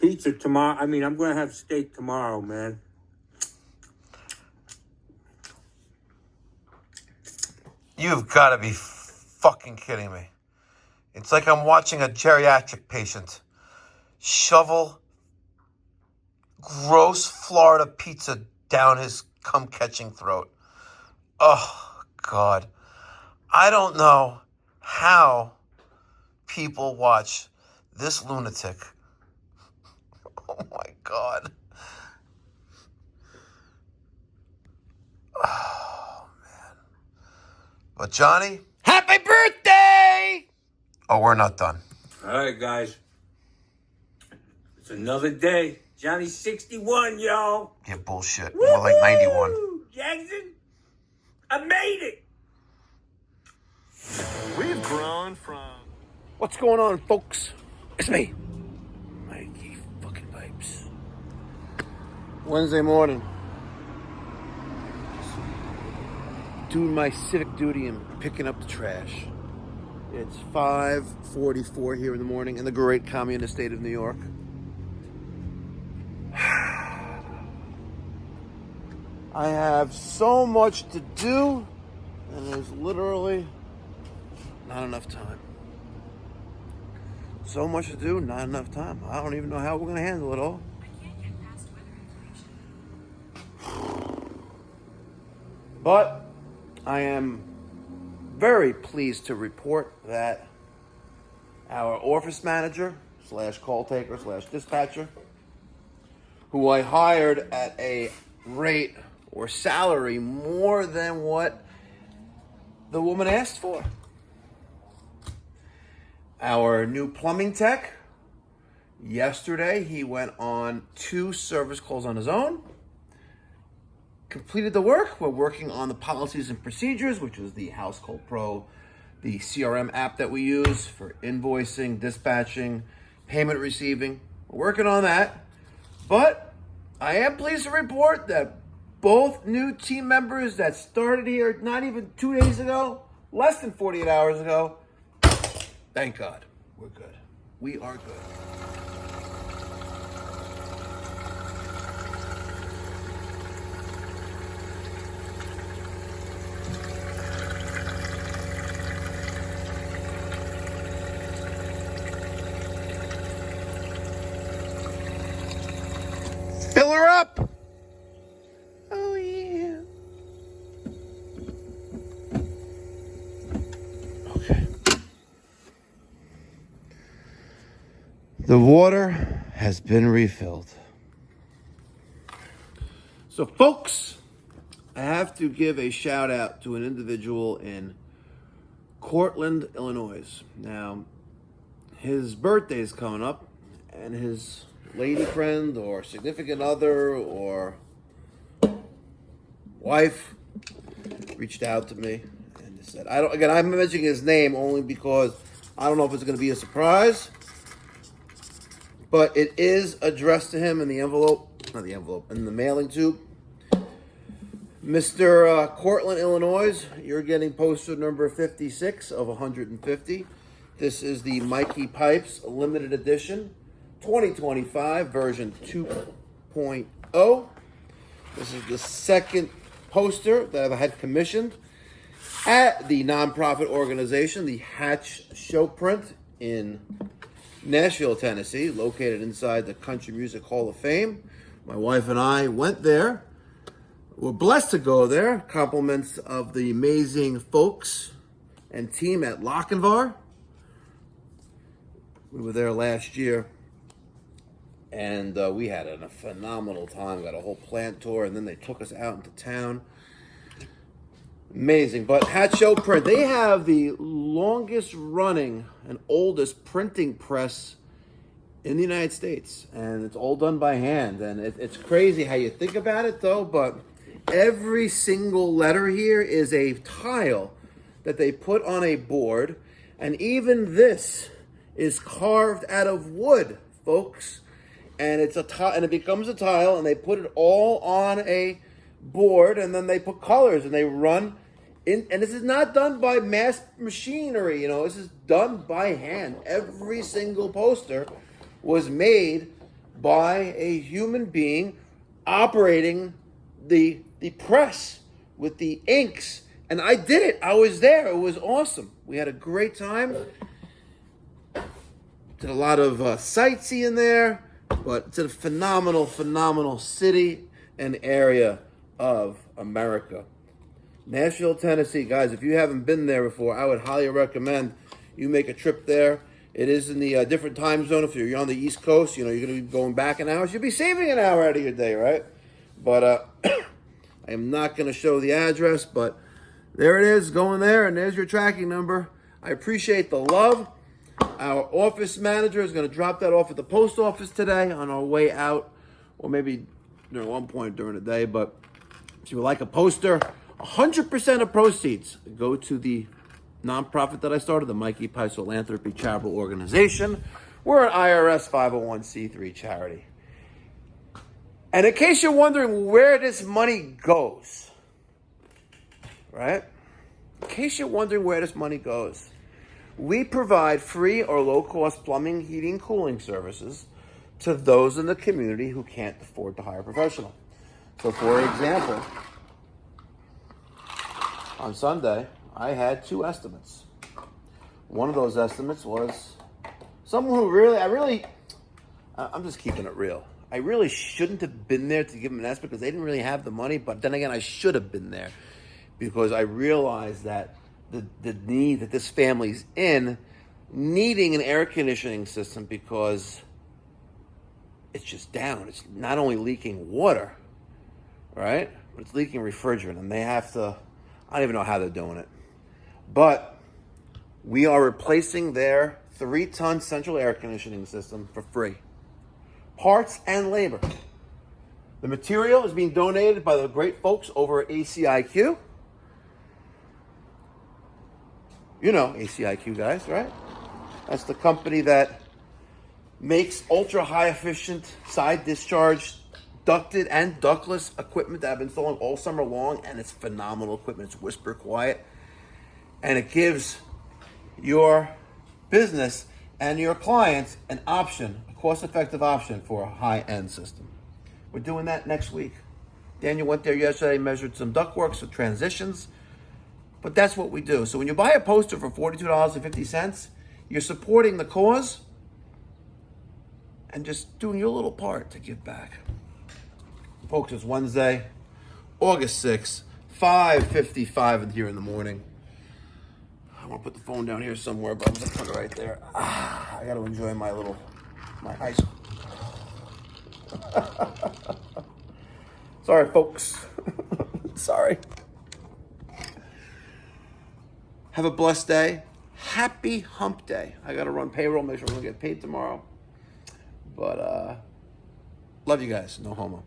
pizza tomorrow. I mean, I'm going to have steak tomorrow, man. You've got to be fucking kidding me. It's like I'm watching a geriatric patient shovel gross Florida pizza down his cum-catching throat. Oh, God. I don't know how people watch this lunatic. Oh, my God. Oh, man. But, Johnny? Happy birthday! Oh, we're not done. All right, guys. It's another day. Johnny's 61, yo. Yeah, bullshit. More like 91. Jackson, I made it. We've grown from... What's going on, folks? It's me, Mikey fucking Pipes. Wednesday morning. Doing my civic duty and picking up the trash. It's 5:44 here in the morning in the great communist state of New York. I have so much to do, and there's literally not enough time. So much to do, not enough time. I don't even know how we're going to handle it all. But I am very pleased to report that our office manager / call taker / dispatcher, who I hired at a rate or salary more than what the woman asked for. Our new plumbing tech, yesterday he went on 2 service calls on his own, completed the work. We're working on the policies and procedures, which is the Household Pro, the CRM app that we use for invoicing, dispatching, payment receiving. We're working on that. But I am pleased to report that both new team members that started here not even 2 days ago, less than 48 hours ago, thank God, we're good. We are good. Fill her up! Oh, yeah. Okay. The water has been refilled. So, folks, I have to give a shout out to an individual in Cortland, Illinois. Now, his birthday is coming up, and his lady friend or significant other or wife reached out to me and said, I'm mentioning his name only because I don't know if it's going to be a surprise, but it is addressed to him in the in the mailing tube. Mr. Cortland, Illinois, you're getting poster number 56 of 150. This is the Mikey Pipes limited edition 2025 version 2.0. This is the second poster that I've had commissioned at the nonprofit organization, the Hatch Show Print in Nashville, Tennessee, located inside the Country Music Hall of Fame. My wife and I went there. We're blessed to go there. Compliments of the amazing folks and team at Lochinvar. We were there last year. And we had a phenomenal time. Got a whole plant tour, and then they took us out into town. Amazing. But Hat Show Print, they have the longest running and oldest printing press in the United States. And it's all done by hand. And it's crazy how you think about it, though. But every single letter here is a tile that they put on a board. And even this is carved out of wood, folks. And it's a tile, and it becomes a tile, and they put it all on a board, and then they put colors, and they run in. And this is not done by mass machinery, this is done by hand. Every single poster was made by a human being operating the press with the inks. And I did it. I was there. It was awesome. We had a great time. Did a lot of sightseeing there, but it's a phenomenal, phenomenal city and area of America. Nashville, Tennessee. Guys, if you haven't been there before, I would highly recommend you make a trip there. It is in the different time zone. If you're on the East Coast, you know, you're going to be going back an hour. You'll be saving an hour out of your day, right? But I am not going to show the address, but there it is, going there, and there's your tracking number. I appreciate the love. Our office manager is going to drop that off at the post office today on our way out, or maybe during one point during the day. But if you would like a poster, 100% of proceeds go to the nonprofit that I started, the Mikey Pipes Philanthropy charitable organization. We're an IRS 501c3 charity. And in case you're wondering where this money goes, right? In case you're wondering where this money goes, we provide free or low-cost plumbing, heating, cooling services to those in the community who can't afford to hire a professional. So, for example, on Sunday, I had 2 estimates. One of those estimates was someone who I'm just keeping it real. I really shouldn't have been there to give them an estimate because they didn't really have the money. But then again, I should have been there because I realized that the need that this family's in, needing an air conditioning system because it's just down. It's not only leaking water, right? But it's leaking refrigerant. And they have to, I don't even know how they're doing it. But we are replacing their 3-ton central air conditioning system for free. Parts and labor. The material is being donated by the great folks over at ACIQ. You know ACIQ, guys, right? That's the company that makes ultra-high efficient side discharge ducted and ductless equipment that I've been installing all summer long, and it's phenomenal equipment. It's whisper quiet, and it gives your business and your clients an option, a cost-effective option for a high-end system. We're doing that next week. Daniel went there yesterday, measured some ductwork, some transitions, but that's what we do. So when you buy a poster for $42.50, you're supporting the cause and just doing your little part to give back. Folks, it's Wednesday, August 6th, 5:55 here in the morning. I want to put the phone down here somewhere, but I'm just going to put it right there. I got to enjoy my ice. Sorry, folks. Sorry. Have a blessed day. Happy hump day. I got to run payroll, make sure we're going to get paid tomorrow. But love you guys. No homo.